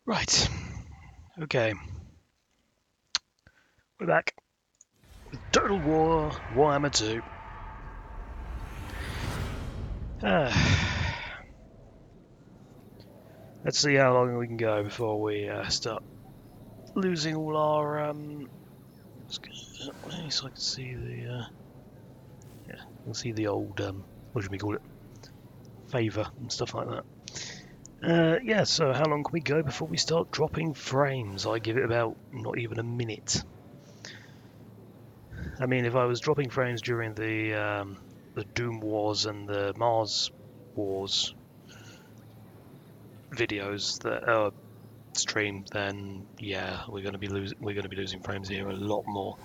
Right. Okay. We're back with Total War Warhammer 2. Let's see how long we can go before we start losing all our let's go that way so I can see the yeah, I can see the old what should we call it? Favor and stuff like that. Yeah, so how long can we go before we start dropping frames? I give it about not even a minute. I mean, if I was dropping frames during the Doom Wars and the Mars Wars videos that stream, then yeah, we're going to be losing frames here a lot more.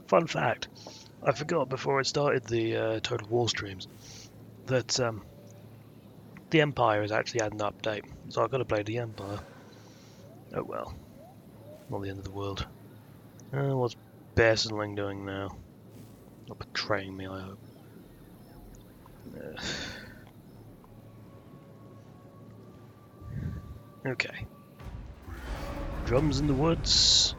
Fun fact: I forgot before I started the Total War streams that the Empire has actually had an update, so I've got to play the Empire. Oh well, not the end of the world. What's Bearsenling doing now? Not betraying me, I hope. Okay. Drums in the woods.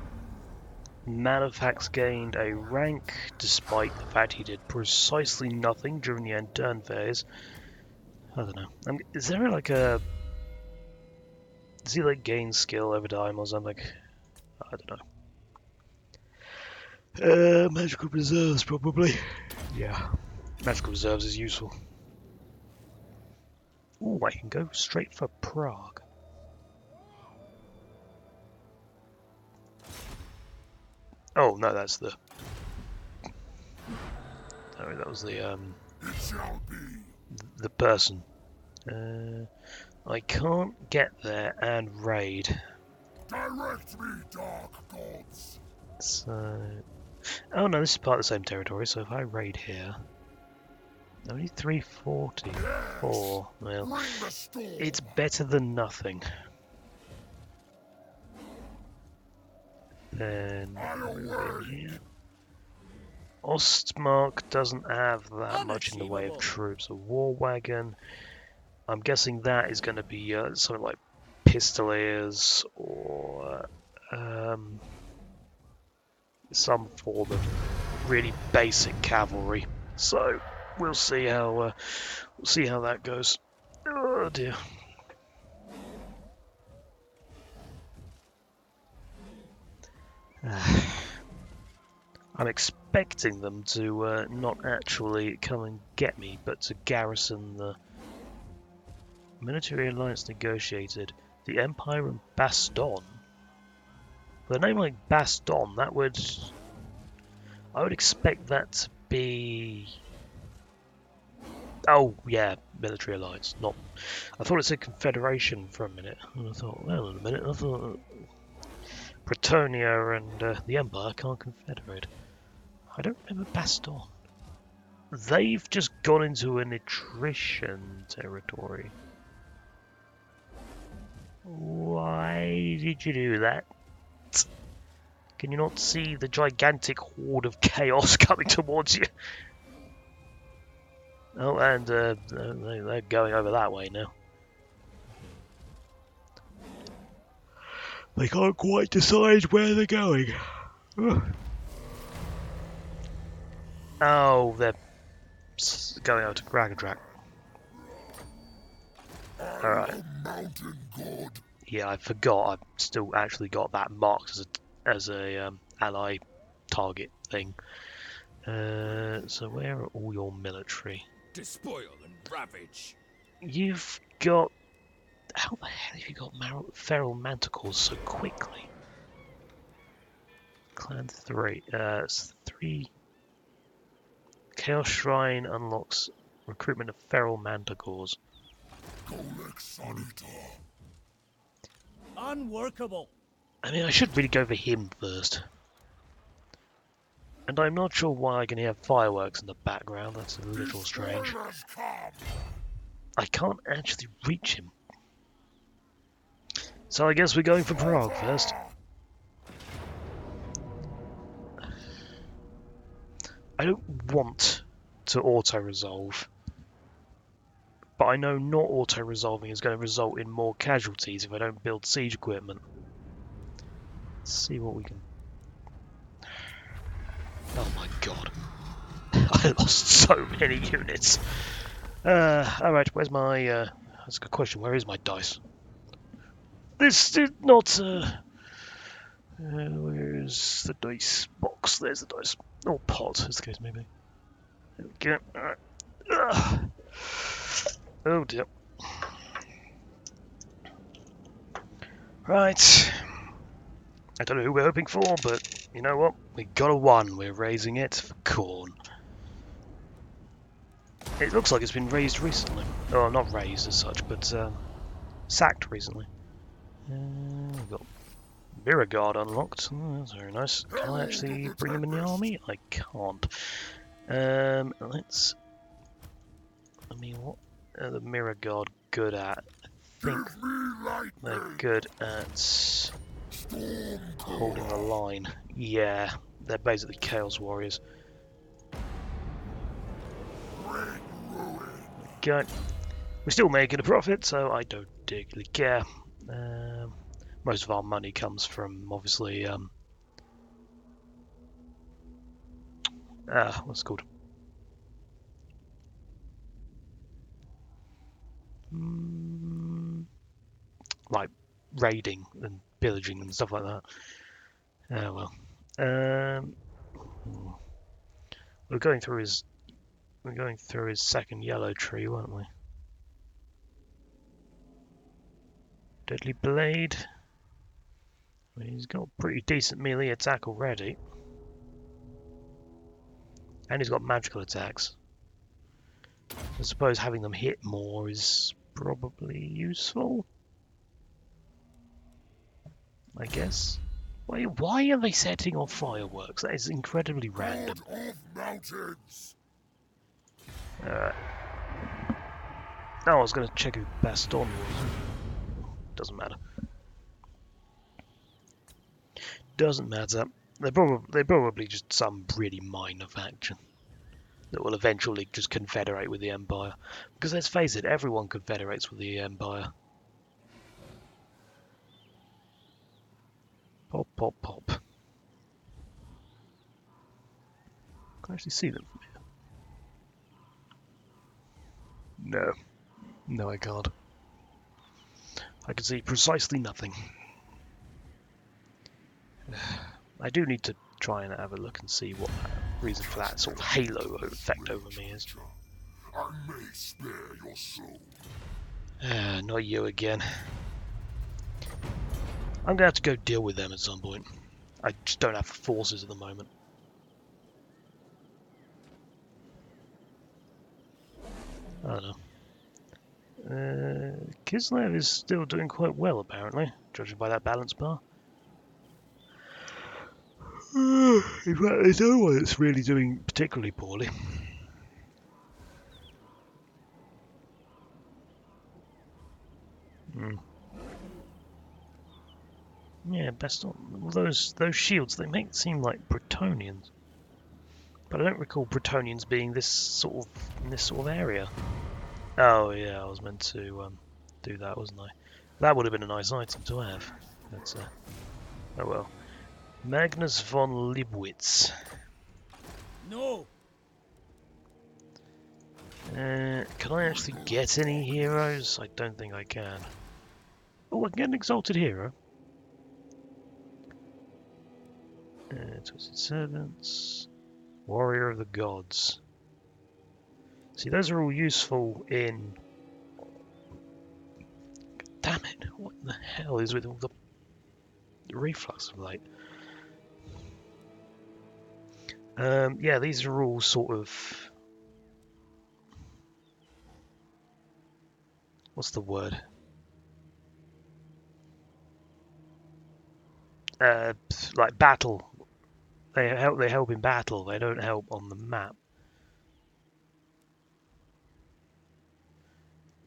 Manifex gained a rank despite the fact he did precisely nothing during the end turn phase. I don't know. Is there like a... Does he like gain skill over time or something? I don't know. Magical reserves probably. Yeah. Magical reserves is useful. Ooh, I can go straight for Prague. Oh no, that's the... Sorry, that was the the person. I can't get there and raid. Direct me, dark gods. So... Oh no, this is part of the same territory, so if I raid here... Only 344. Well, it's better than nothing. Then move in here. Ostmark doesn't have that much in the way of troops. A war wagon. I'm guessing that is going to be something like Pistoliers or some form of really basic cavalry. So we'll see how that goes. Oh dear. I'm expecting them to not actually come and get me, but to garrison the military alliance negotiated. The Empire and Baston. With a name like Baston, I would expect that to be... Oh, yeah, military alliance. Not... I thought it said Confederation for a minute. And I thought, well, in a minute, I thought... Bretonia and the Empire can't confederate. I don't remember Baston. They've just gone into an attrition territory. Why did you do that? Can you not see the gigantic horde of chaos coming towards you? Oh, and they're going over that way now. They can't quite decide where they're going. Oh, they're going over to Dragontrack. Alright. Yeah, I forgot. I've still actually got that marked as a ally target thing. So where are all your military? Despoil and ravage. You've got... How the hell have you got feral manticores so quickly? Clan 3. It's 3. Chaos Shrine unlocks recruitment of feral manticores. Unworkable. I mean, I should really go for him first. And I'm not sure why I can hear fireworks in the background. That's a little strange. I can't actually reach him. So I guess we're going for Prague first. I don't want to auto-resolve. But I know not auto-resolving is going to result in more casualties if I don't build siege equipment. Let's see what we can... Oh my god. I lost so many units. Alright, where's my... That's a good question. Where is my dice? This is not... where's the dice box? There's the dice. Or pot, as the case may be. There we go. Alright. Oh dear. Right. I don't know who we're hoping for, but you know what? We got a 1. We're raising it for corn. It looks like it's been raised recently. Oh, not raised as such, but sacked recently. We've got Mirror Guard unlocked. Oh, that's very nice. Can I actually bring him in the army? I can't. Let's... I mean, what are the Mirror Guard good at? I think they're good at holding the line. Yeah, they're basically Chaos Warriors. Okay. We're still making a profit, so I don't particularly care. Most of our money comes from, obviously, what's it called? Like raiding and pillaging and stuff like that. Oh well. We're going through his second yellow tree, weren't we? Deadly Blade. I mean, he's got a pretty decent melee attack already. And he's got magical attacks. I suppose having them hit more is probably useful. I guess. Why are they setting off fireworks? That is incredibly random. Alright. Oh, I was going to check who Baston was. Doesn't matter. Doesn't matter. They're probably just some really minor faction that will eventually just confederate with the Empire. Because let's face it, everyone confederates with the Empire. Pop, pop, pop. Can I actually see them from here? No. No, I can't. I can see precisely nothing. I do need to try and have a look and see what the reason for that sort of halo effect over me is. I may spare your soul. Not you again. I'm going to have to go deal with them at some point. I just don't have the forces at the moment. I don't know. Kislev is still doing quite well, apparently, judging by that balance bar. In fact, there's no one that's really doing particularly poorly. Yeah, best on those shields. They make it seem like Bretonians, but I don't recall Bretonians being this sort of area. Oh yeah, I was meant to do that, wasn't I? That would have been a nice item to have. But, oh well. Magnus von Libwitz. No. Can I actually get any heroes? I don't think I can. Oh, I can get an exalted hero. Twisted Servants. Warrior of the Gods. See, those are all useful in... Damn it, what the hell is with all the reflux of late? Yeah, these are all sort of... What's the word? Like battle. They help in battle. They don't help on the map.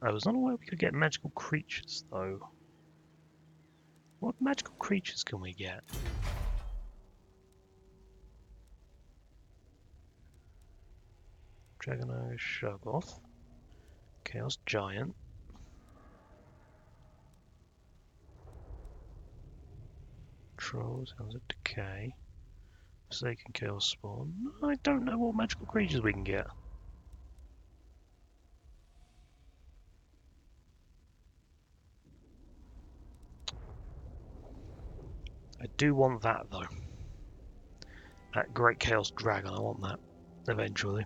I was not aware we could get magical creatures though. What magical creatures can we get? Dragono Shoggoth. Chaos Giant. Trolls, Hounds of Decay. Forsaken Chaos Spawn. I don't know what magical creatures we can get. I do want that though. That Great Chaos Dragon, I want that eventually.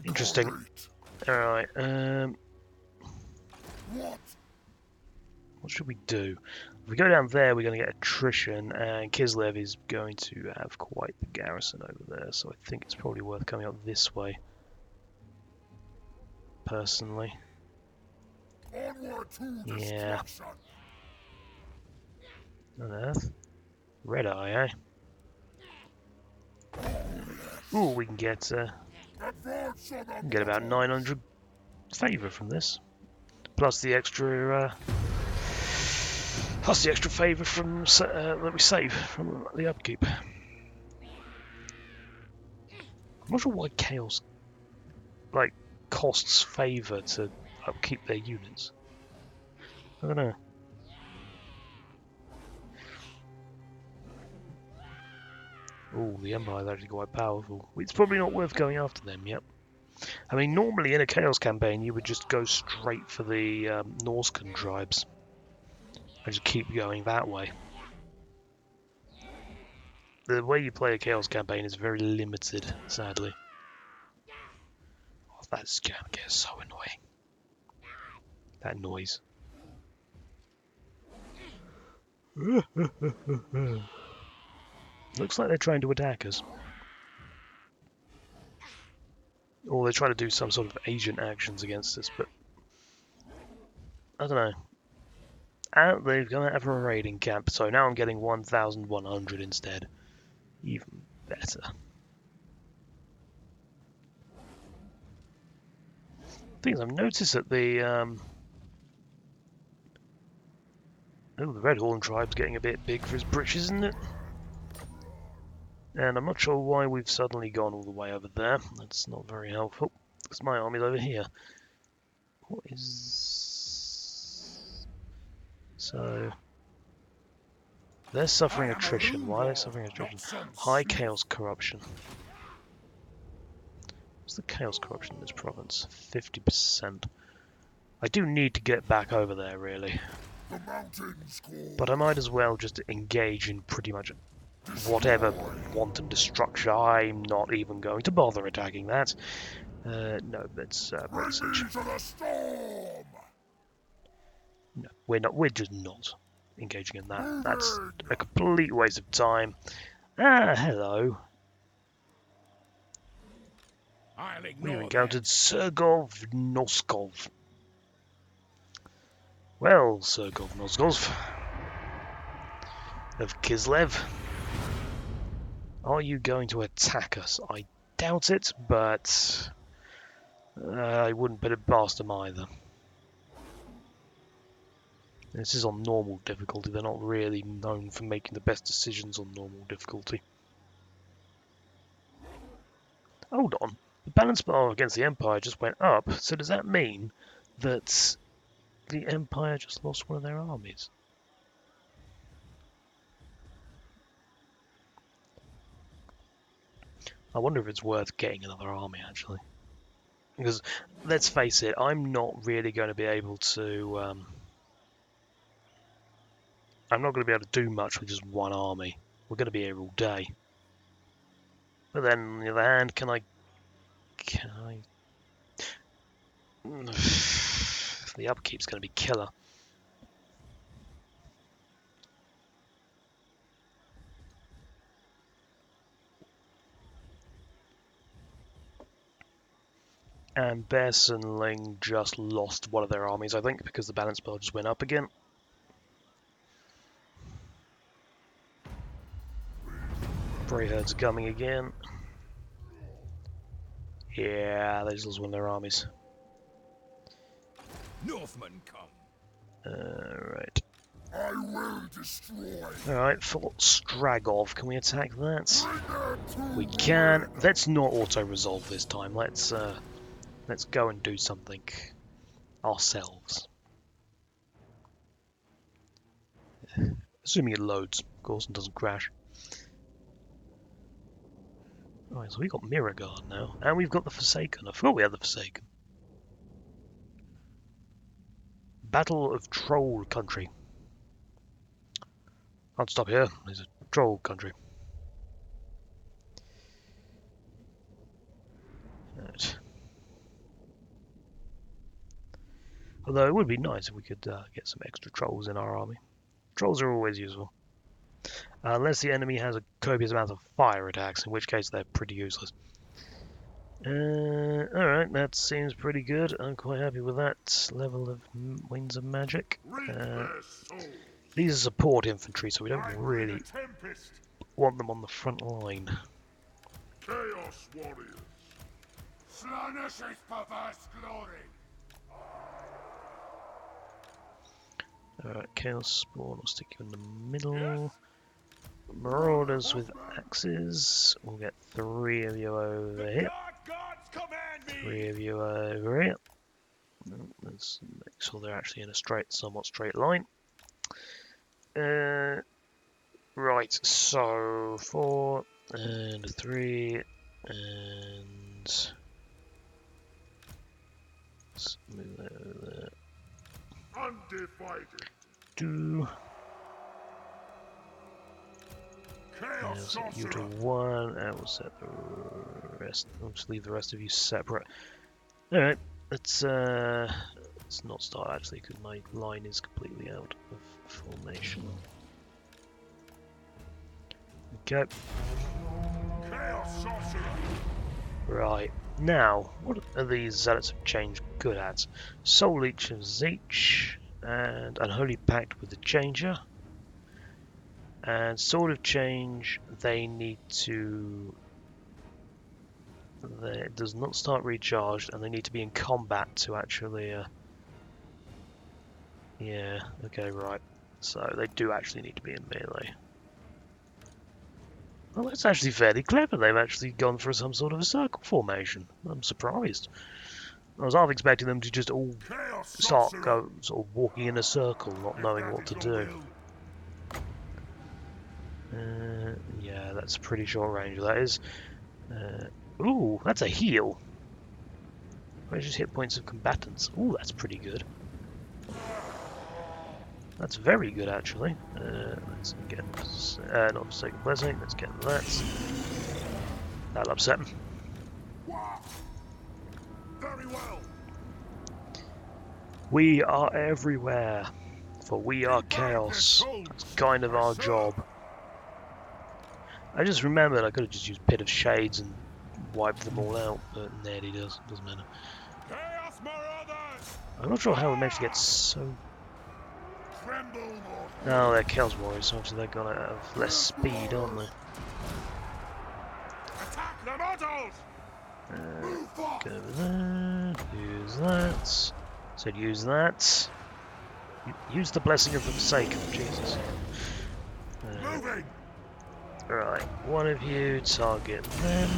Interesting. Alright, what should we do? If we go down there, we're going to get attrition, and Kislev is going to have quite the garrison over there, so I think it's probably worth coming up this way. Personally. Yeah. On Earth. Red Eye, eh? Ooh, we can get about 900 favour from this, plus the extra favour from that we save from the upkeep. I'm not sure why Chaos costs favour to upkeep their units. I don't know. Oh, the Empire's actually quite powerful. It's probably not worth going after them yet. I mean, normally in a Chaos campaign, you would just go straight for the Norscan tribes and just keep going that way. The way you play a Chaos campaign is very limited, sadly. Oh, that's gonna get so annoying. That noise. Looks like they're trying to attack us. Or they're trying to do some sort of agent actions against us, but I don't know. And they're going to have a raiding camp, so now I'm getting 1,100 instead. Even better. Things I've noticed that the Red Horn tribe's getting a bit big for his britches, isn't it? And I'm not sure why we've suddenly gone all the way over there. That's not very helpful, because my army's over here. What is... So... They're suffering attrition. Why are they suffering attrition? High Chaos Corruption. What's the Chaos Corruption in this province? 50%. I do need to get back over there, really. But I might as well just engage in pretty much whatever quantum destruction. I'm not even going to bother attacking that. No, let's break siege. No, we're not. We're just not engaging in that. That's a complete waste of time. Ah, hello. We've encountered Sergov Noskov. Well, Sergov Noskov of Kislev, are you going to attack us? I doubt it, but I wouldn't put it past them either. This is on normal difficulty. They're not really known for making the best decisions on normal difficulty. Hold on. The balance bar against the Empire just went up, so does that mean that the Empire just lost one of their armies? I wonder if it's worth getting another army, actually. Because, let's face it, I'm not really going to be able to... I'm not going to be able to do much with just one army. We're going to be here all day. But then, on the other hand, can I... The upkeep's going to be killer. And Bearsenling just lost one of their armies, I think, because the balance bar just went up again. Brayherds are coming again. Yeah, they just lost one of their armies. Northmen come. Right. I will destroy. Alright, Fort Stragov. Can we attack that? Bring them We to can. ruin. Let's not auto-resolve this time. Let's go and do something ourselves. Assuming it loads, of course, and doesn't crash. Right, so we've got Mirror Guard now, and we've got the Forsaken. I forgot we had the Forsaken. Battle of Troll Country. I'll stop here. There's a Troll Country. Right. Although it would be nice if we could get some extra trolls in our army. Trolls are always useful. Unless the enemy has a copious amount of fire attacks, in which case they're pretty useless. Alright, that seems pretty good. I'm quite happy with that level of Wings of Magic. Reap their souls. These are support infantry, so we don't I bring really a tempest. want them on the front line. Chaos warriors. Slaanesh is perverse glory. Alright, Chaos Spawn, I'll stick you in the middle. Marauders with axes. We'll get 3 of you over here. Gods command me. 3 of you over here. Let's make sure they're actually in a somewhat straight line. Right, so 4 and 3 and let's move that over there. Undivided. 2. Chaos Set you to sorcerer. 1, and we'll set the rest. We'll just leave the rest of you separate. Alright, let's not start actually, because my line is completely out of formation. Okay. Chaos sorcerer. Right, now, what are these zealots of change good at? Soul Leech of Tzeentch, and Unholy Pact with the Changer. And Sword of Change, they need to... It does not start recharged, and they need to be in combat to actually... Yeah, okay, right. So they do actually need to be in melee. Well, that's actually fairly clever. They've actually gone for some sort of a circle formation. I'm surprised. I was half expecting them to just all start sort of walking in a circle, not knowing what to do. Yeah, that's pretty short range, that is. Ooh, that's a heal. Raises hit points of combatants. Ooh, that's pretty good. That's very good, actually. Let's get... not Forsaken Blessing, let's get that. That'll upset him. Very well. We are everywhere, for we are chaos. That's kind of our job. I just remembered I could have just used Pit of Shades and wiped them all out, but Ned he does. Doesn't matter. Chaos marauders. I'm not sure how we managed to get so... Tremble, mortal. No, they're Chaos Warriors, so obviously they're gonna have less speed, aren't they? Attack the mortals. Go over there. Use that. Said use that. Use the Blessing of the Forsaken, Jesus. Moving. Right, one of you target them.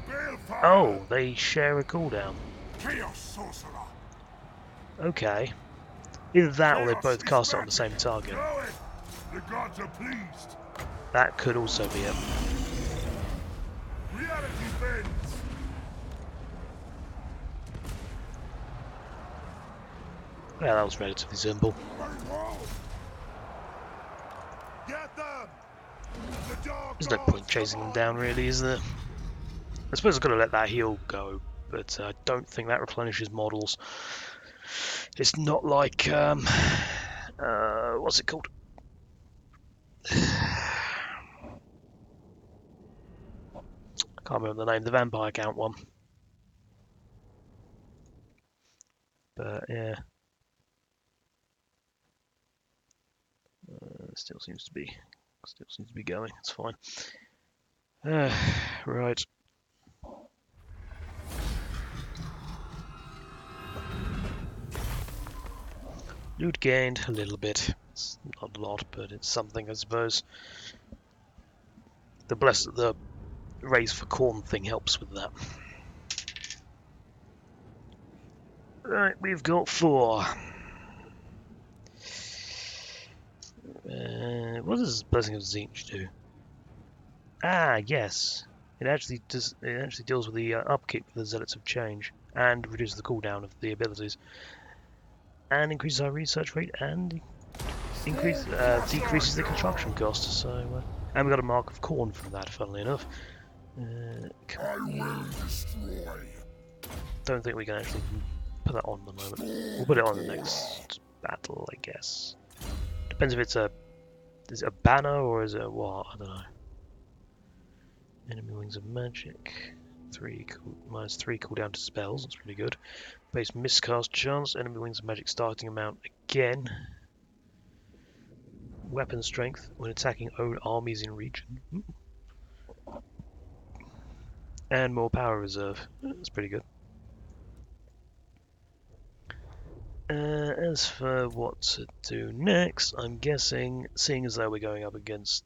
Balefire. Oh, they share a cooldown. Chaos sorcerer. Okay. Either that or they Chaos both is cast it on the magic. same target. Go it. The gods are pleased. That could also be it. Reality bends. Yeah, that was relatively simple. Very well. Get them. The dark There's no gods point chasing them command down, really, is there? I suppose I've got to let that heal go, but I don't think that replenishes models. It's not like, what's it called? I can't remember the name, the Vampire Count one. But, yeah. Still seems to be going, it's fine. Right. Loot gained a little bit. It's not a lot, but it's something, I suppose. The raise for corn thing helps with that. Right, we've got 4. What does Blessing of Tzeentch do? Ah, yes. It actually does. It actually deals with the upkeep for the Zealots of Change and reduces the cooldown of the abilities, and increases our research rate and decreases the construction cost. So, and we got a mark of corn from that. Funnily enough, don't think we can actually put that on at the moment. We'll put it on the next battle, I guess. Depends if it's is it a banner or is it a what? I don't know. Enemy Wings of Magic. -3 cooldown to spells. That's pretty good. Base miscast chance. Enemy Wings of Magic starting amount again. Weapon strength when attacking own armies in region. And more power reserve. That's pretty good. As for what to do next, I'm guessing, seeing as though we're going up against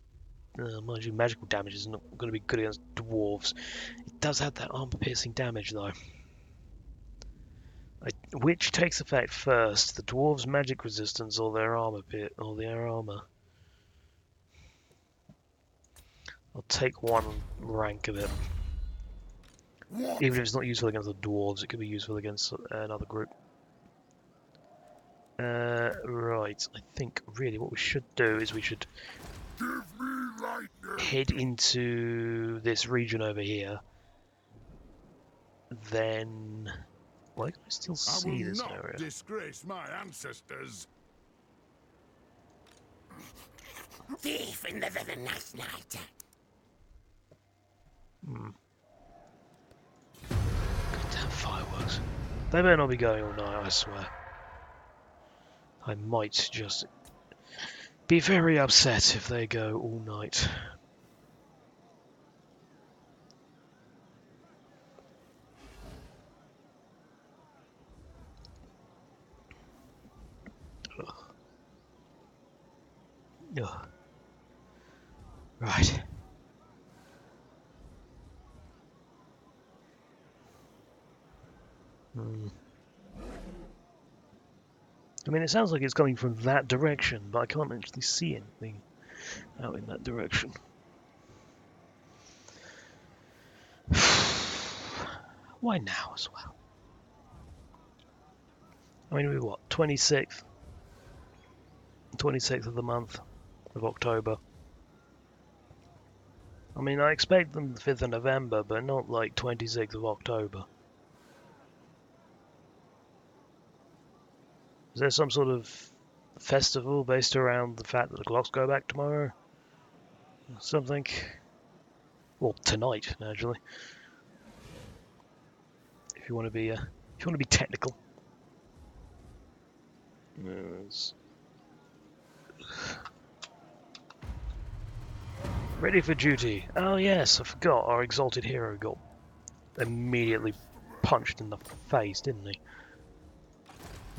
mind you, magical damage is not going to be good against dwarves. It does have that armor-piercing damage, though. Which takes effect first, the dwarves' magic resistance or their armor or their armor? I'll take one rank of it. Even if it's not useful against the dwarves, it could be useful against another group. Right, I think really what we should do is we should head into this region over here. Then, why can I still see this area? Disgrace my ancestors. Thief in the night. Goddamn fireworks. They better not be going all night, I swear. I might just be very upset if they go all night. Ugh. Right. I mean, it sounds like it's coming from that direction, but I can't actually see anything out in that direction. Why now as well? I mean, we're what, 26th? 26th of the month of October. I mean, I expect them the 5th of November, but not like 26th of October. Is there some sort of festival based around the fact that the clocks go back tomorrow? Something? Well, tonight, actually. If you want to be technical. Yes. Ready for duty. Oh yes, I forgot. Our exalted hero got immediately punched in the face, didn't he?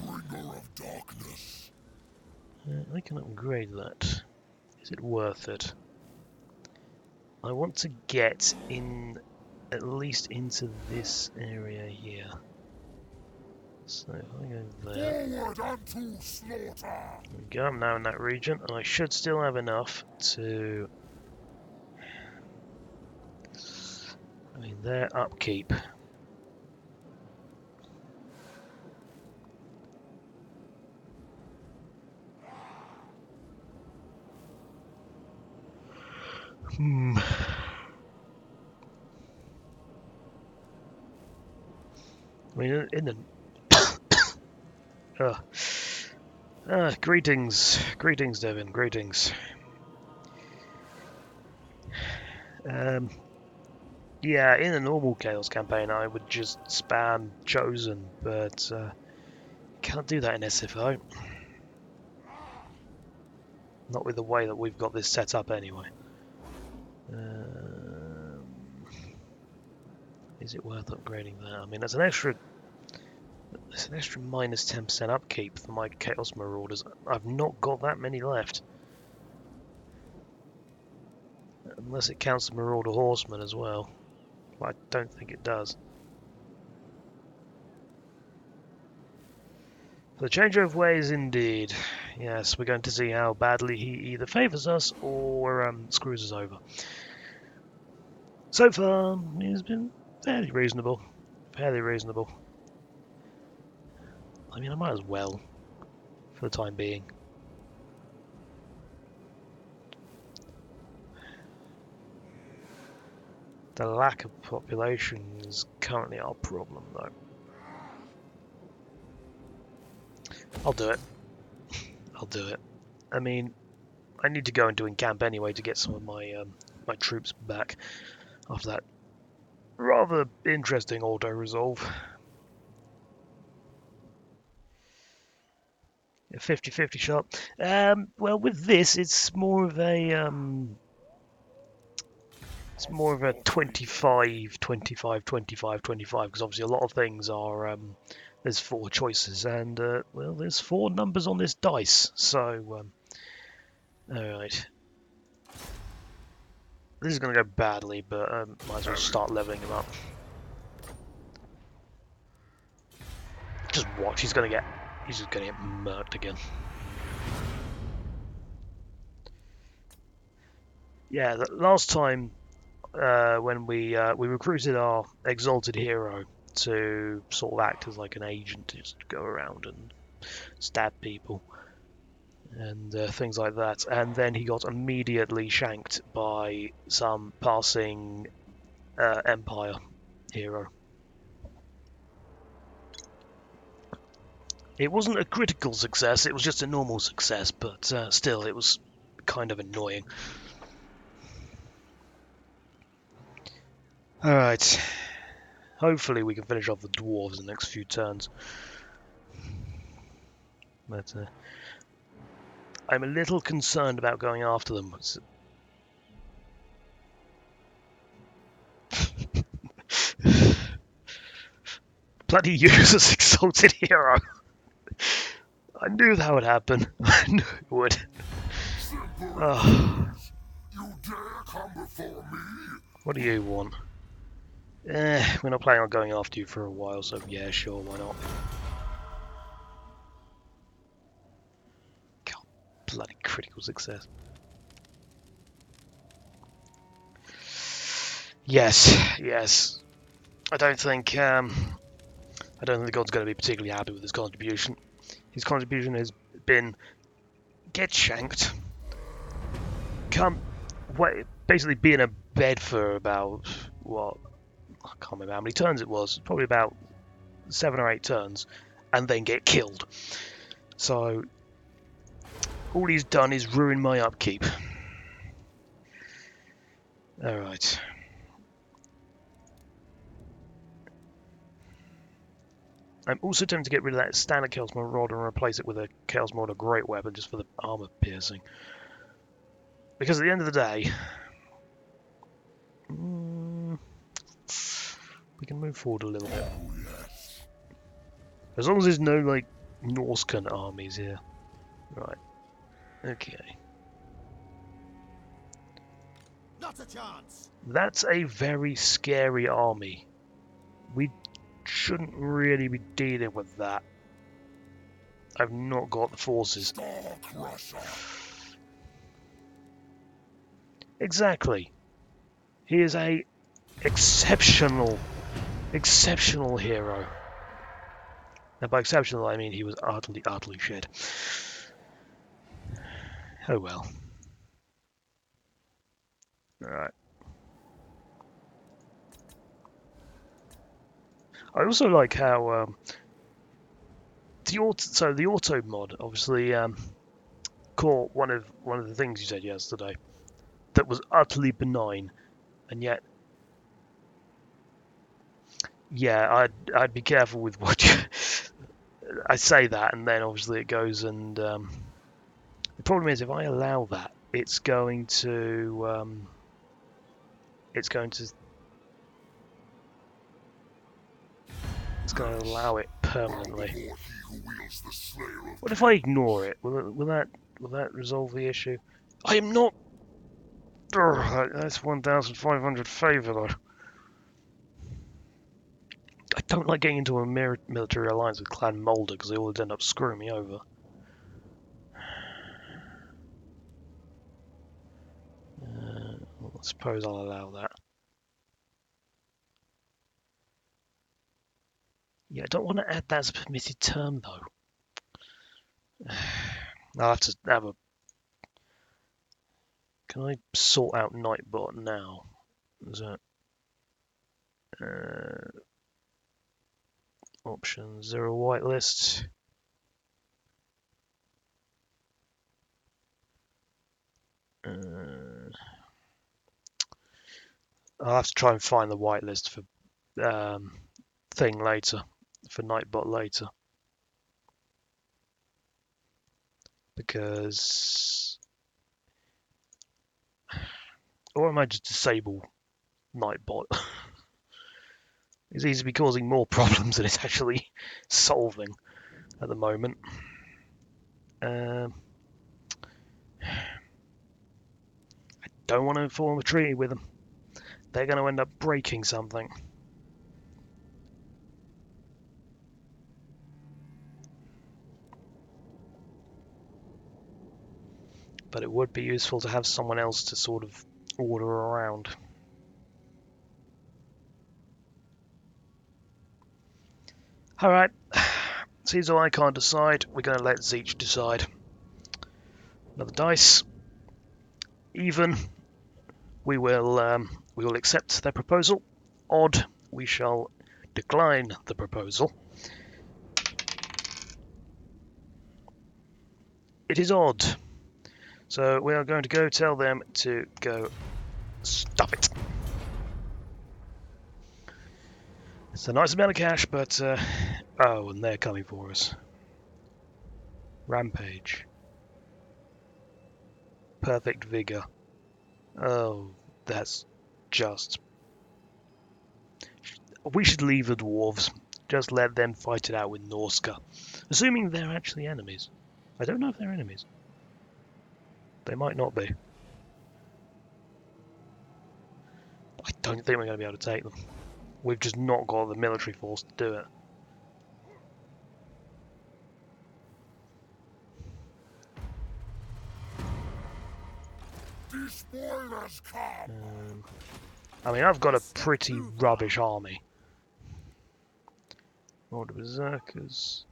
Bringer of darkness. I can upgrade that. Is it worth it? I want to get in, at least into this area here. So if I go there. Forward unto slaughter. There we go, I'm now in that region, and I should still have enough to... I mean, their upkeep. I mean, in the... greetings, Devin, greetings. Yeah, in a normal Chaos campaign, I would just spam Chosen, but can't do that in SFO. Not with the way that we've got this set up, anyway. Is it worth upgrading that? I mean, that's an extra There's an extra minus 10% upkeep for my Chaos Marauders. I've not got that many left. Unless it counts the Marauder Horsemen as well. I don't think it does. The change of ways indeed. Yes, we're going to see how badly he either favours us or screws us over. So far, he's been fairly reasonable. Fairly reasonable. I mean, I might as well, for the time being. The lack of population is currently our problem, though. I'll do it. I'll do it. I mean, I need to go into encamp anyway to get some of my my troops back after that rather interesting auto-resolve. A 50-50 shot. Well, with this, it's more of a 25, 25, 25, 25, because obviously a lot of things are there's 4 choices, and well, there's 4 numbers on this dice, so all right. This is going to go badly, but might as well start leveling him up. Just watch, he's just going to get murked again. Yeah, last time when we recruited our exalted hero to sort of act as like an agent, to just go around and stab people and things like that, and then he got immediately shanked by some passing Empire hero. It wasn't a critical success, it was just a normal success, but still, it was kind of annoying. Alright, hopefully we can finish off the dwarves in the next few turns. But I'm a little concerned about going after them. Bloody useless exalted hero! I knew that would happen. I knew it would. Oh. You dare come before me? What do you want? We're not planning on going after you for a while, so yeah, sure, why not? God, bloody critical success. Yes, yes. I don't think the god's going to be particularly happy with his contribution. His contribution has been get shanked, basically be in a bed for about what, I can't remember how many turns it was, probably about 7 or 8 turns, and then get killed. So all he's done is ruin my upkeep. Alright. I'm also tempted to get rid of that standard Chaos Marauder and replace it with a Chaos Marauder Great Weapon just for the armor piercing. Because at the end of the day, we can move forward a little bit. As long as there's no, like, Norscan armies here. Right. Okay. Not a chance. That's a very scary army. We shouldn't really be dealing with that. I've not got the forces. Exactly. He is a exceptional hero. And by exceptional, I mean he was utterly shit. Oh well. Alright. I also like how the auto mod obviously caught one of the things you said yesterday that was utterly benign, and yet, yeah, I'd be careful with what you. I say that, and then obviously it goes and the problem is if I allow that, it's going to it's going to allow it permanently. Bow before he who wields the slayer of What if I ignore it? Will that resolve the issue? I am not. Urgh, that's 1,500 favour though. I don't like getting into a military alliance with Clan Moulder because they always end up screwing me over. I suppose I'll allow that. Yeah, I don't want to add that as a permitted term though. I'll have to have a. Can I sort out Nightbot now? Is that options? Is there a whitelist? I'll have to try and find the whitelist for thing later, for Nightbot later, because or I might just disable Nightbot. It's easy to be causing more problems than it's actually solving at the moment. I don't want to form a treaty with them. They're going to end up breaking something. But it would be useful to have someone else to sort of order around. Alright, seems though I can't decide, we're going to let Tzeentch decide. Another dice. Even, we will accept their proposal. Odd, we shall decline the proposal. It is odd. So we are going to go tell them to go stop it. It's a nice amount of cash, but oh, and they're coming for us. Rampage. Perfect vigor. Oh, that's just. We should leave the dwarves. Just let them fight it out with Norska. Assuming they're actually enemies. I don't know if they're enemies. They might not be. I don't think we're going to be able to take them. We've just not got the military force to do it. the spoilers come. I mean, I've got a pretty rubbish army. Order Berserkers.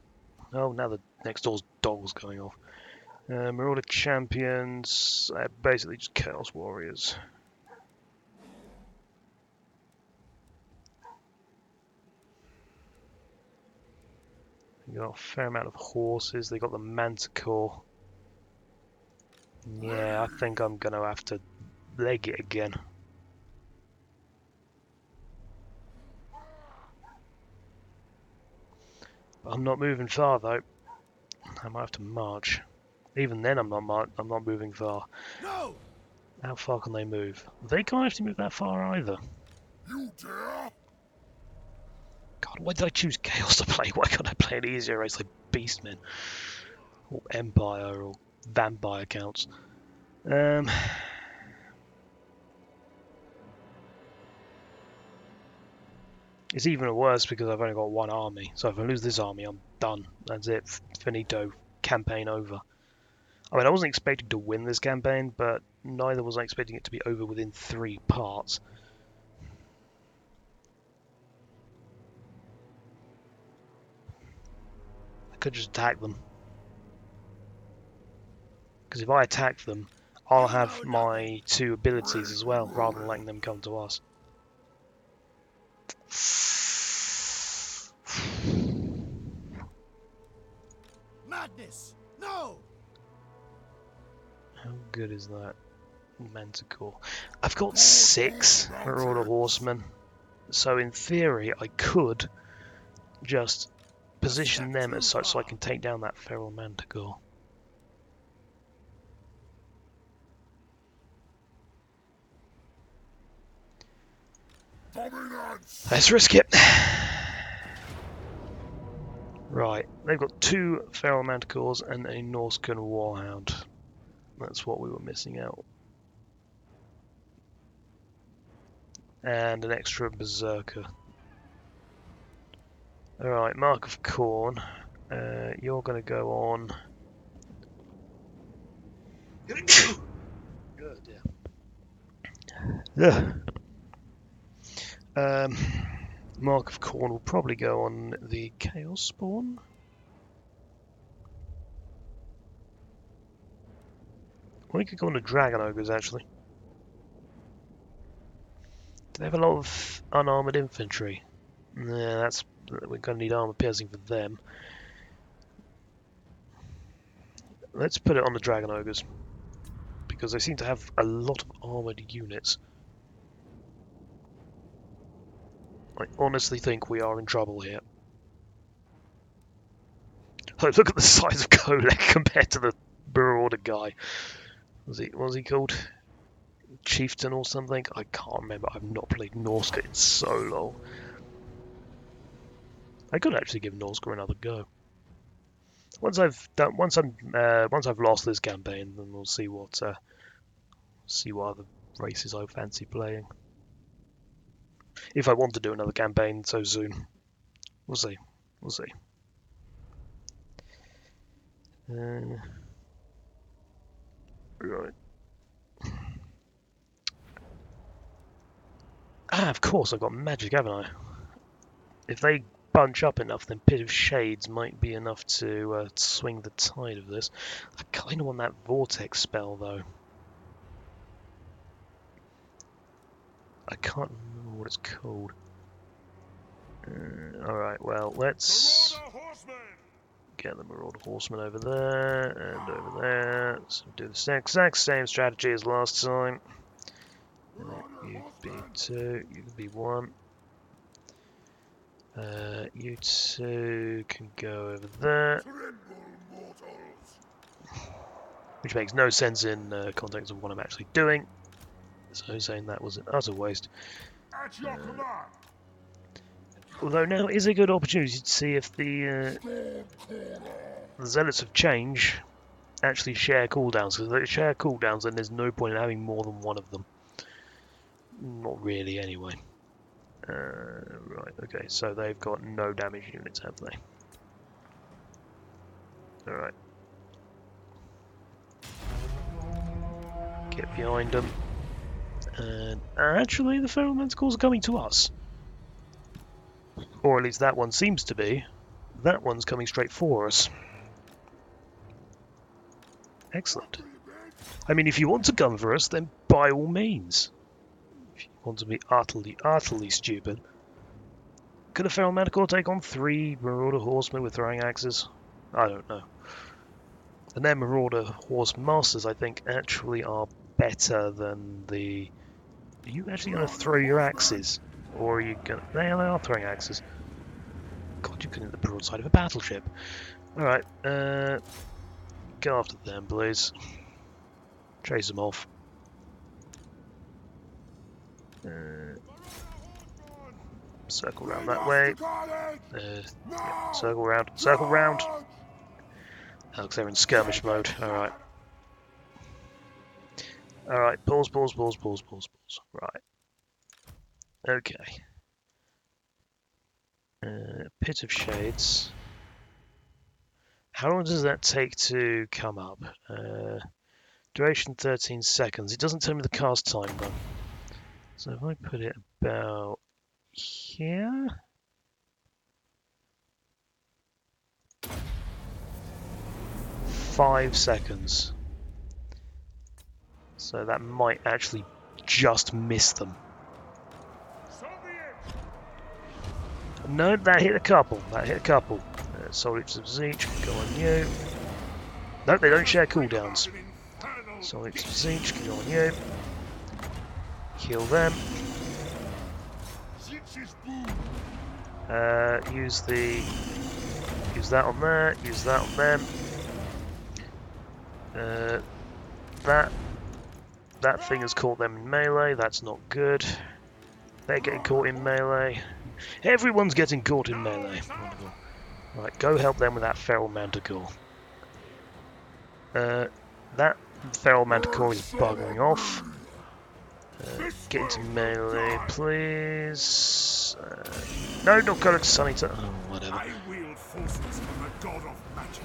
Oh, now the next door's dog's going off. Marauder Champions. Basically just Chaos Warriors. They got a fair amount of horses. They got the Manticore. Yeah, I think I'm gonna have to leg it again. I'm not moving far though. I might have to march. Even then, I'm not moving far. No! How far can they move? They can't actually move that far either. You dare? God, why did I choose Chaos to play? Why can't I play an easier race like Beastmen? Or Empire, or Vampire counts. It's even worse because I've only got one army. So if I lose this army, I'm done. That's it. Finito. Campaign over. I mean, I wasn't expecting to win this campaign, but neither was I expecting it to be over within 3 parts. I could just attack them. Because if I attack them, I'll have my 2 abilities as well, rather than letting them come to us. Madness! No! How good is that? Manticore. I've got 6 Marauder Horsemen, so in theory I could just position them as such so I can take down that Feral Manticore. Dominance! Let's risk it. Right, they've got 2 Feral Manticores and a Norscan Warhound. That's what we were missing out. And an extra Berserker. Alright, Mark of Khorne. You're going to go on... Good, yeah. Mark of Khorne will probably go on the Chaos Spawn. Or he could go on the Dragon Ogres, actually. Do they have a lot of unarmoured infantry? Yeah, we're going to need armour piercing for them. Let's put it on the Dragon Ogres, because they seem to have a lot of armoured units. I honestly think we are in trouble here. Like, look at the size of Kolek compared to the Marauder guy. What was he called? Chieftain or something? I can't remember. I've not played Norsca in so long. I could actually give Norsca another go. Once I've lost this campaign, then we'll see what other races I fancy playing. If I want to do another campaign so soon, we'll see. We'll see. Right. Of course, I've got magic, haven't I? If they bunch up enough, then Pit of Shades might be enough to swing the tide of this. I kind of want that Vortex spell, though. I can't remember what it's called. Alright, well, let's get the Marauder Horseman over there, and over there. So do the exact same strategy as last time. You can be 2, you can be 1. You 2 can go over there. Which makes no sense in context of what I'm actually doing. So saying that was an utter waste. Although now is a good opportunity to see if the Zealots of Change actually share cooldowns. Because if they share cooldowns, then there's no point in having more than one of them. Not really, anyway. Right, okay, so they've got no damage units, have they? Alright. Get behind them. And actually, the Feral Manticores are coming to us. Or at least that one seems to be. That one's coming straight for us. Excellent. I mean, if you want to come for us, then by all means. If you want to be utterly stupid. Could a Feral Manticore take on 3 Marauder Horsemen with throwing axes? I don't know. And their Marauder Horse Masters, I think, actually are better than the... Are you actually going to throw your axes? Or are you going to... They are throwing axes. God, you couldn't hit the broadside of a battleship. Alright, go after them, please. Chase them off. Circle round that way. Yeah, circle round. Circle round! Oh, because they're in skirmish mode. Alright. Alright, pause. Right. Okay. Pit of Shades. How long does that take to come up? Duration 13 seconds. It doesn't tell me the cast time though. So if I put it about here. "5 seconds. So that might actually just miss them. No, that hit a couple. Soldiers of Tzeentch can go on you. No, they don't share cooldowns. Soldiers of Tzeentch can go on you. Kill them. Use that on there. Use that on them. That thing has caught them in melee. That's not good. They're getting caught in melee. Everyone's getting caught in melee. Wonderful. Right, go help them with that feral manticore. That feral manticore is buggering off. Get into melee, please. No, not going to Sunny. Oh, whatever. I wield forces from the god of magic.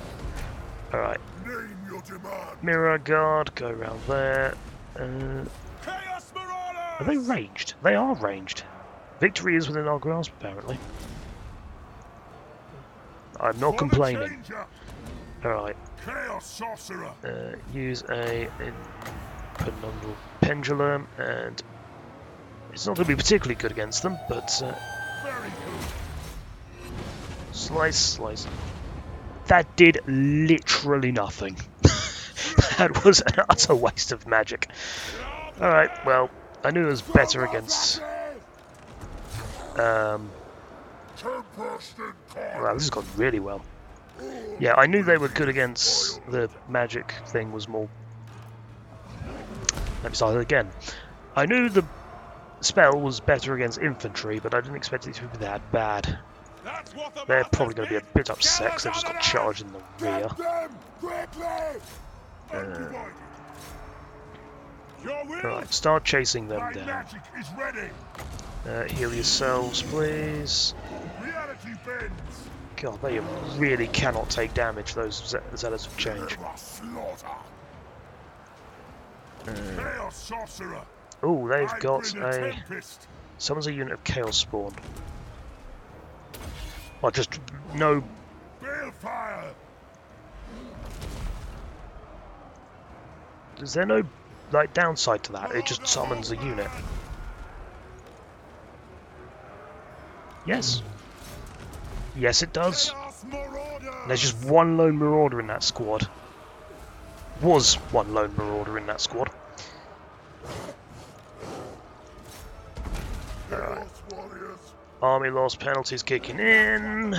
Alright. Name your demand. Mirror guard, go around there. Chaos Marauders! Are they ranged? They are ranged. Victory is within our grasp, apparently. I'm not complaining. Alright. Chaos Sorcerer! Use a pendular pendulum, and it's not going to be particularly good against them, but Very good. slice, slice. That did literally nothing. That was an utter waste of magic. Alright, well, I knew it was better against... Wow, this has gone really well. Yeah, I knew they were good against the magic thing was more... Let me start it again. I knew the spell was better against infantry, but I didn't expect it to be that bad. They're probably going to be a bit upset because they've just got charged in the rear. Right, start chasing them down. Heal yourselves, please. God, they really cannot take damage, those Zealots of Change. Oh, they've got a... Summons a unit of Chaos Spawn. Well, just no... Is there no, like, downside to that? It just summons a unit. Yes. Yes, it does. And there's just one lone marauder in that squad. Was one lone marauder in that squad. Alright. Army loss penalties kicking in.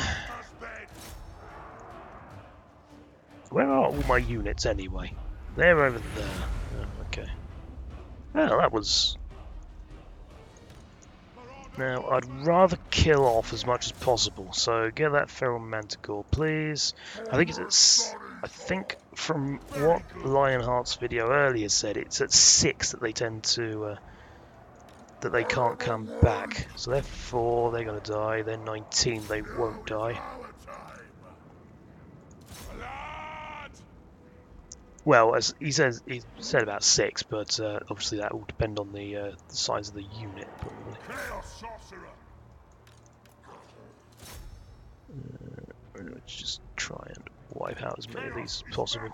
Where are all my units anyway? They're over there. Oh, okay. Well, that was... Now, I'd rather kill off as much as possible, so get that feral manticore, please. I think from what Lionheart's video earlier said, it's at 6 that they tend to that they can't come back. So they're 4, they're gonna die. They're 19, they won't die. Well, as he said about 6, but obviously that will depend on the size of the unit, probably. Let's just try and wipe out as many of these as possible.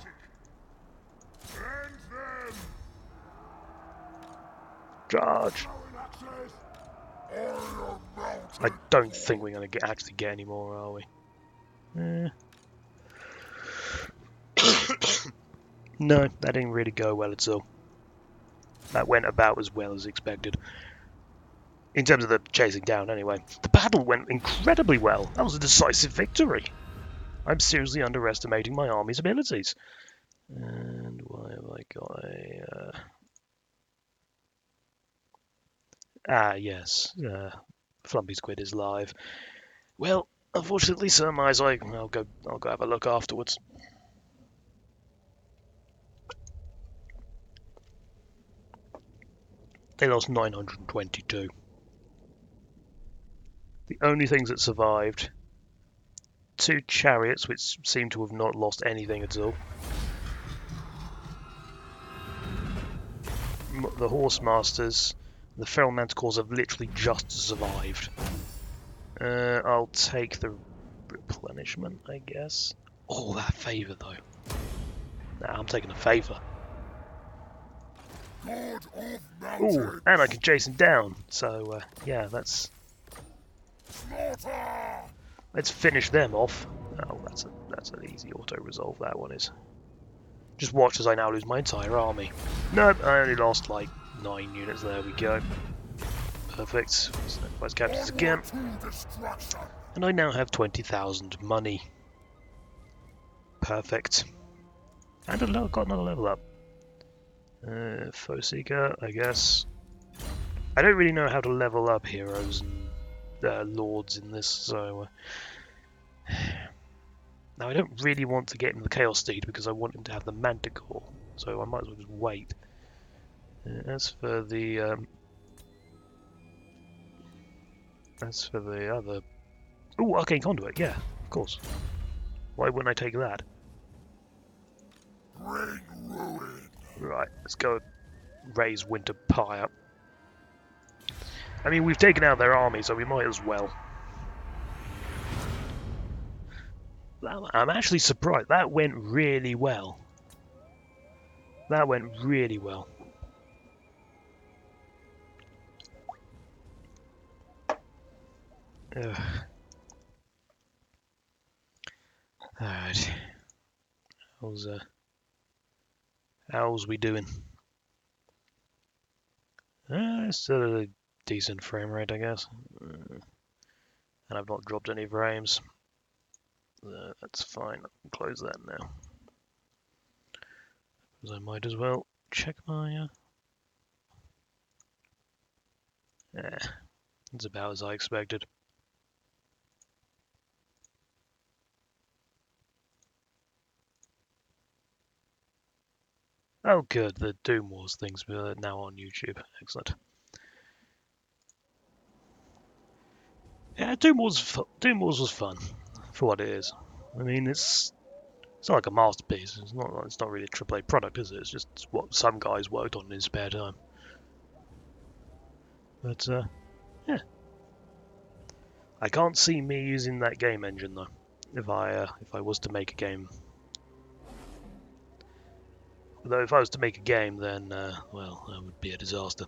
Charge! I don't think we're going to actually get any more, are we? No, that didn't really go well at all. That went about as well as expected. In terms of the chasing down, anyway. The battle went incredibly well. That was a decisive victory. I'm seriously underestimating my army's abilities. And why have I got a... yes. Flumpy Squid is live. Well, unfortunately, Sir Mizai, I'll go have a look afterwards. They lost 922. The only things that survived, 2 chariots, which seem to have not lost anything at all. The horse masters, the feral manticores have literally just survived. I'll take the replenishment, I guess. Oh, that favour though. Nah, I'm taking a favour. Oh, and I can chase him down. So yeah, let's finish them off. Oh, that's an easy auto resolve. That one is. Just watch as I now lose my entire army. Nope, I only lost like 9 units. There we go. Perfect. Vice captains again. And I now have 20,000 money. Perfect. And got another level up. Foe Seeker, I guess. I don't really know how to level up heroes and lords in this, so Now, I don't really want to get him the Chaos Steed because I want him to have the Manticore, so I might as well just wait. As for the other... Oh, Arcane Conduit, yeah, of course. Why wouldn't I take that? Bring ruin. Right, let's go raise Winter Pyre. I mean, we've taken out their army, so we might as well. I'm actually surprised. That went really well. That went really well. Alright. How's we doing? Still at a decent frame rate, I guess. And I've not dropped any frames. That's fine. I can close that now. Because I might as well check my... it's about as I expected. Oh good, the Doom Wars things are now on YouTube. Excellent. Yeah, Doom Wars was fun for what it is. I mean, it's not like a masterpiece. It's not really a AAA product, is it? It's just what some guys worked on in his spare time. But yeah, I can't see me using that game engine though. If I was to make a game, though, if I was to make a game, then well, that would be a disaster.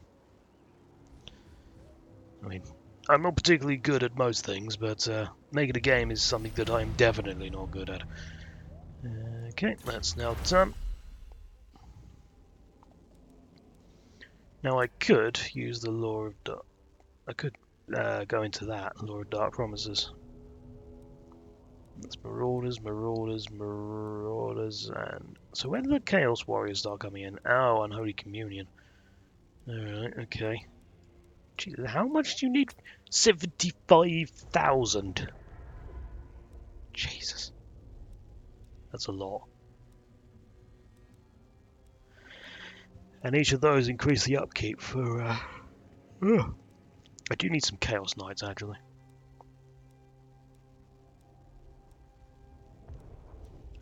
I mean, I'm not particularly good at most things, but making a game is something that I'm definitely not good at. Okay, that's now done. Now I could use the Law of Dark. I could go into that, Law of Dark Promises. That's Marauders, and... So when do the Chaos Warriors start coming in? Oh, Unholy Communion. Alright, okay. Jesus, how much do you need? 75,000. Jesus. That's a lot. And each of those increase the upkeep for... I do need some Chaos Knights, actually.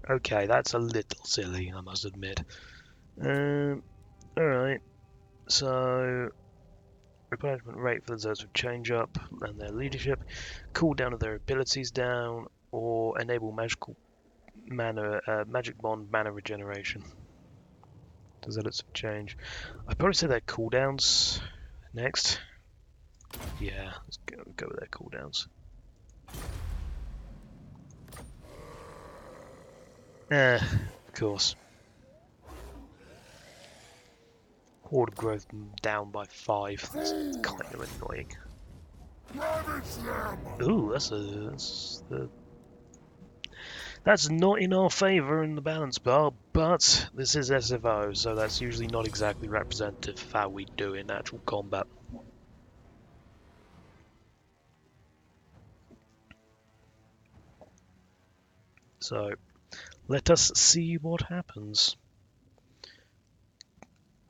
Okay, that's a little silly, I must admit. Alright, so... Replenishment rate for the zones would change up, and their leadership. Cooldown of their abilities down, or enable magical mana, magic bond mana regeneration. Does that change? I'd probably say their cooldowns next. Yeah, let's go with their cooldowns. Of course. Horde growth down by 5. That's kind of annoying. Ooh, that's not in our favour in the balance bar, but this is SFO, so that's usually not exactly representative of how we do in actual combat. So, let us see what happens.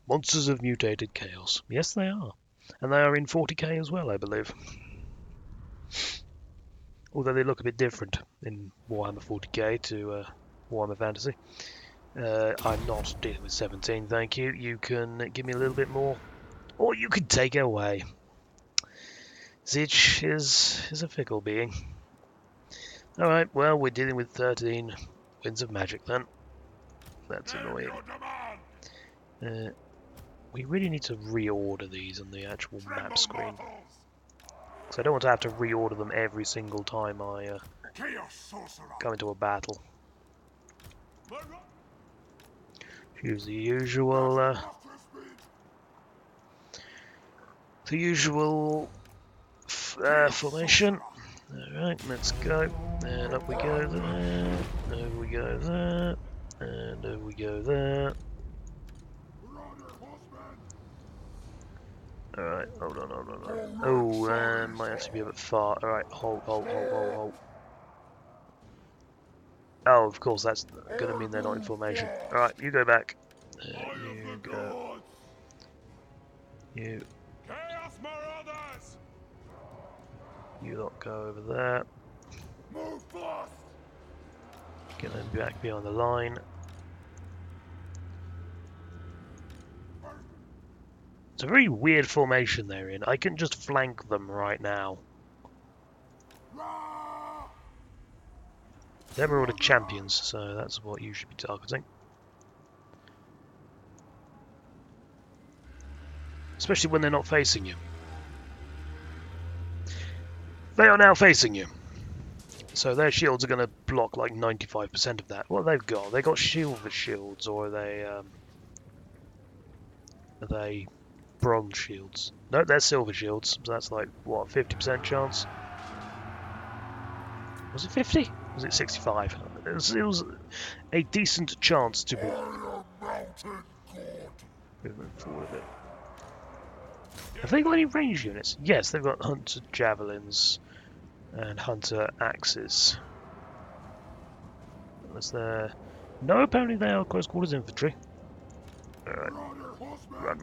Monsters of Mutated Chaos. Yes, they are. And they are in 40k as well, I believe. Although they look a bit different in Warhammer 40k to Warhammer Fantasy. I'm not dealing with 17, thank you. You can give me a little bit more, or you can take it away. Tzeentch is a fickle being. Alright, well, we're dealing with 13 Winds of Magic then. That's annoying. We really need to reorder these on the actual map screen. So I don't want to have to reorder them every single time I go into a battle. Use the usual formation. Alright, let's go. And up we go there. Over we go there. And over we go there. Alright, hold on. Oh, might have to be a bit far. Alright, hold. Oh, of course, that's gonna mean they're not in formation. Alright, you go back. You go. You. Chaos Marauders! You lot go over there. Move fast! Get them back behind the line. It's a very weird formation they're in. I can just flank them right now. They're Marauder champions, so that's what you should be targeting. Especially when they're not facing you. They are now facing you. So their shields are going to block like 95% of that. What they've got? They got silver shields, or are they bronze shields? No, they're silver shields. So that's like what, 50% chance? Was it 50? Was it 65? It was a decent chance to block. Moving forward a bit. Have they got any range units? Yes, they've got hunter javelins and hunter axes. Unless they're... No, apparently they are close quarters infantry. Alright. Run.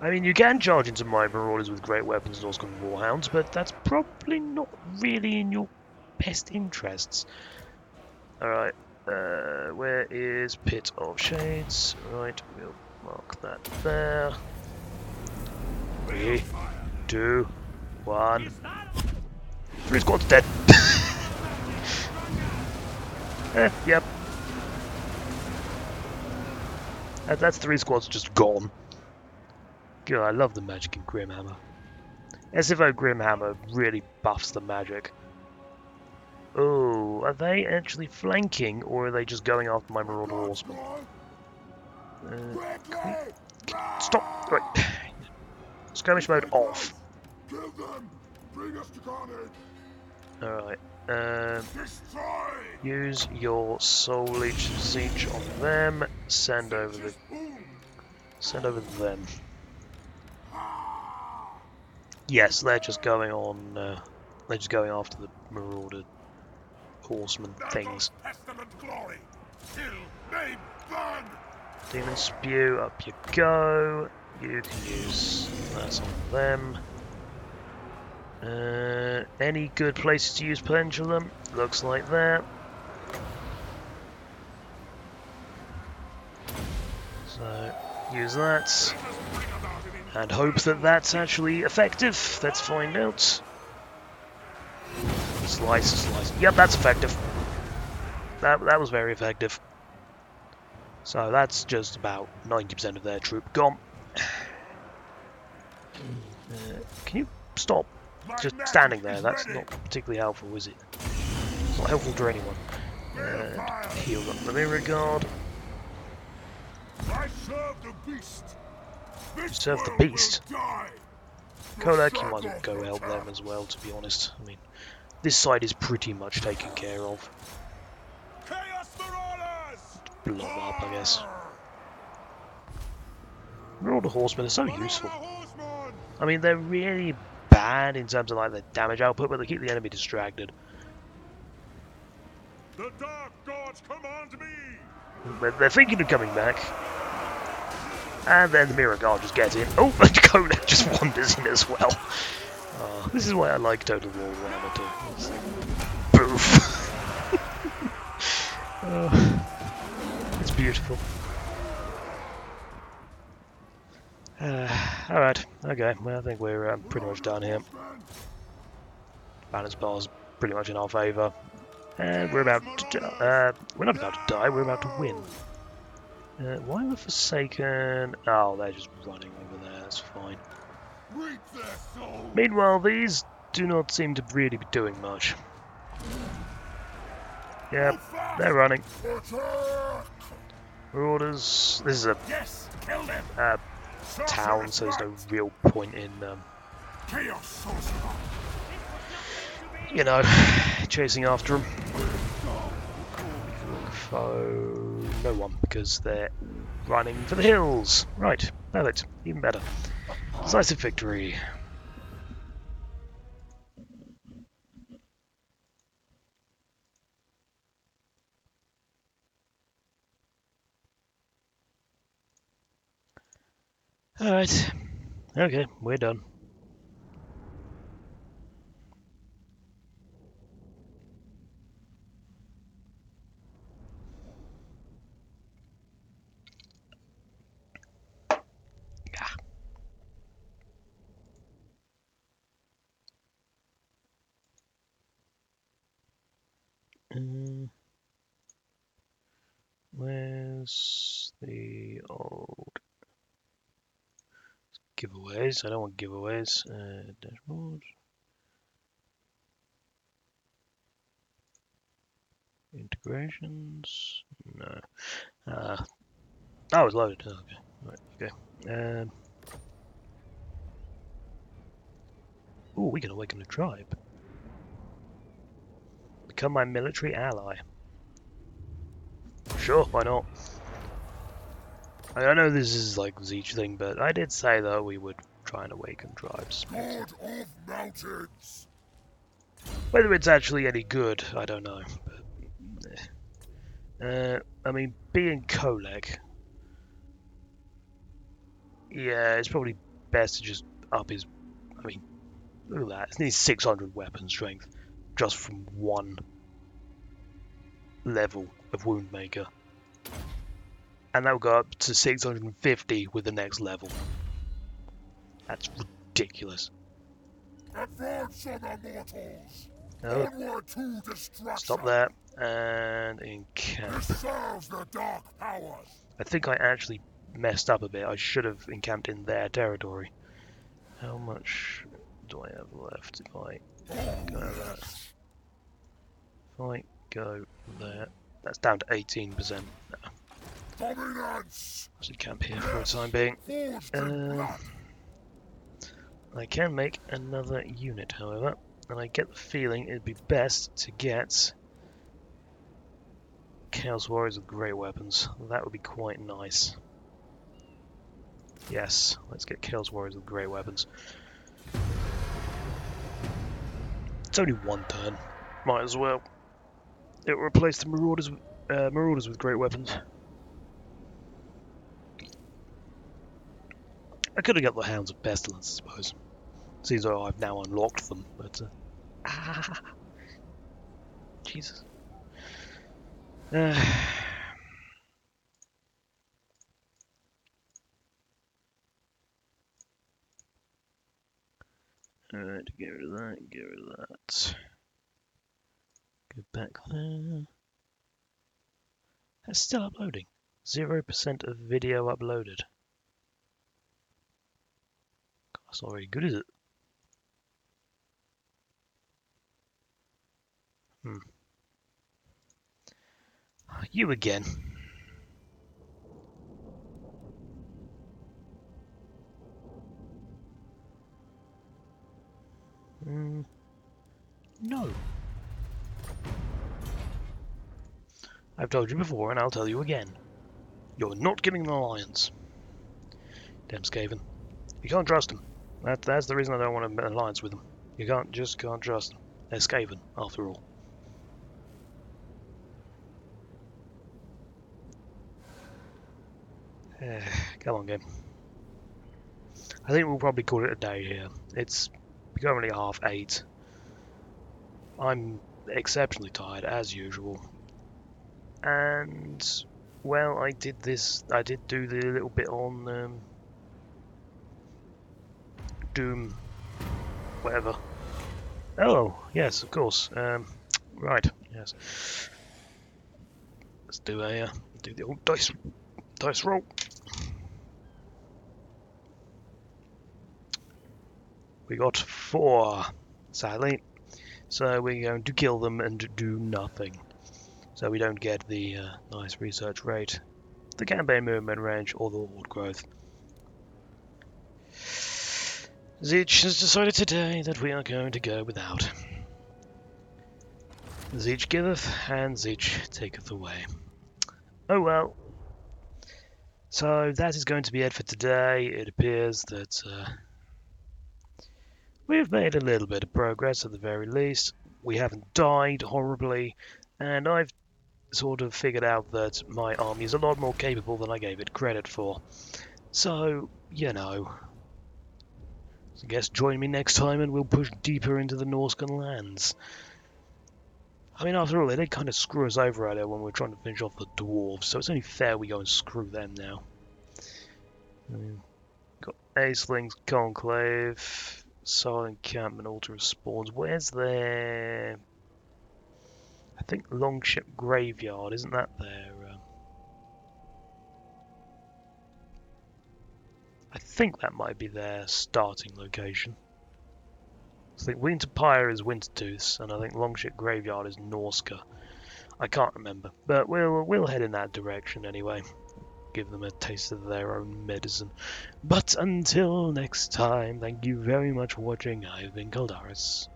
I mean, you can charge into my marauders with great weapons and also warhounds, but that's probably not really in your best interests. Alright, where is Pit of Shades? Right, we'll mark that there. 3, 2, 1. 3 squads dead. Yep. That's 3 squads just gone. God, I love the magic in Grimhammer. SFO Grimhammer really buffs the magic. Oh, are they actually flanking, or are they just going after my Marauder Horsemen? Stop! Right. Skirmish mode off. Alright. Use your Soul Leech Tzeentch on them. Send over them. Yes, they're just going on. They're just going after the Marauder Horseman things. Demon Spew, up you go. You can use that on them. Any good places to use Pendulum? Looks like that. So, use that. And hope that that's actually effective. Let's find out. Slice. Yep, that's effective. That was very effective. So that's just about 90% of their troop gone. Can you stop just standing there? That's not particularly helpful, is it? It's not helpful to anyone. And heal up the mirror guard. I serve the beast. You serve the beast? Kolak, you might as well go help them as well, to be honest. I mean, this side is pretty much taken care of. Blow up, I guess. Marauder Horsemen are so useful. I mean, they're really bad in terms of like their damage output, but they keep the enemy distracted. The Dark Gods command me. They're thinking of coming back. And then the Mirror Guard just gets in. Oh, Kolak just wanders in as well. This is why I like Total War Warhammer 2. Boof. It's beautiful. Alright, okay, well I think we're pretty much done here. Balance bar's pretty much in our favour. And we're about to we're not about to die, we're about to win. Why were Forsaken? Oh, they're just running over there, that's fine. Meanwhile, these do not seem to really be doing much. Yep, they're running. Marauders. This is a town, so there's no real point in, you know, chasing after them. Foe, no one, because they're running for the hills. Right, perfect, even better. Decisive victory. Alright. Okay, we're done. Where's the old giveaways? I don't want giveaways. Dashboard. Integrations. No. Oh, it's loaded. Oh, okay. Right, okay. Oh, we can awaken the tribe. Become my military ally. Sure, why not? I know this is like the Tzeentch thing, but I did say that we would try and awaken tribes. God of mountains! Whether it's actually any good, I don't know. But, I mean, being Kolek, yeah, it's probably best to just up his. I mean, look at that. It needs 600 weapon strength just from one level of Wound Maker. And that will go up to 650 with the next level. That's ridiculous. Advance on the mortals! Oh, Onward to destruction! stop that. And encamp. This serves the dark powers! I think I actually messed up a bit. I should have encamped in their territory. How much do I have left if I go that? If I go there, that's down to 18%. No. Dominance! I should camp here for the time being. Forged in blood! I can make another unit, however, and I get the feeling it'd be best to get Chaos Warriors with great weapons. That would be quite nice. Yes, let's get Chaos Warriors with great weapons. It's only one turn. Might as well. It will replace the Marauders with great weapons. I could have got the Hounds of Pestilence, I suppose. Seems though I've now unlocked them, but Jesus. Alright, get rid of that, get rid of that. Go back there. That's still uploading. 0% of video uploaded. That's not very good, is it? You again. No. I've told you before, and I'll tell you again. You're not getting an alliance. Damn Skaven. You can't trust them. That's the reason I don't want an alliance with them. You just can't trust them. They're Skaven, after all. Come on, game. I think we'll probably call it a day here. It's currently 8:30. I'm exceptionally tired, as usual. And, well, I did do the little bit on Doom, whatever. Oh, yes, of course. Right, yes. Let's do the old dice roll. We got 4, sadly. So we're going to kill them and do nothing. So we don't get the nice research rate, the campaign movement range, or the horde growth. Tzeentch has decided today that we are going to go without. Tzeentch giveth, and Tzeentch taketh away. Oh well. So that is going to be it for today. It appears that we've made a little bit of progress at the very least. We haven't died horribly, and I've sort of figured out that my army is a lot more capable than I gave it credit for. So, you know, I guess join me next time and we'll push deeper into the Norscan lands. I mean, after all, they did kind of screw us over earlier when we were trying to finish off the dwarves, so it's only fair we go and screw them now. Got Aceling's Conclave, Silent Encampment, Altar of Spawns. Where's their... I think Longship Graveyard, isn't that their... I think that might be their starting location. I think Winterpire is Wintertooth, and I think Longship Graveyard is Norska. I can't remember, but we'll head in that direction anyway. Give them a taste of their own medicine. But until next time, thank you very much for watching. I've been Caldaris.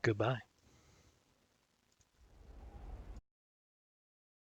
Goodbye.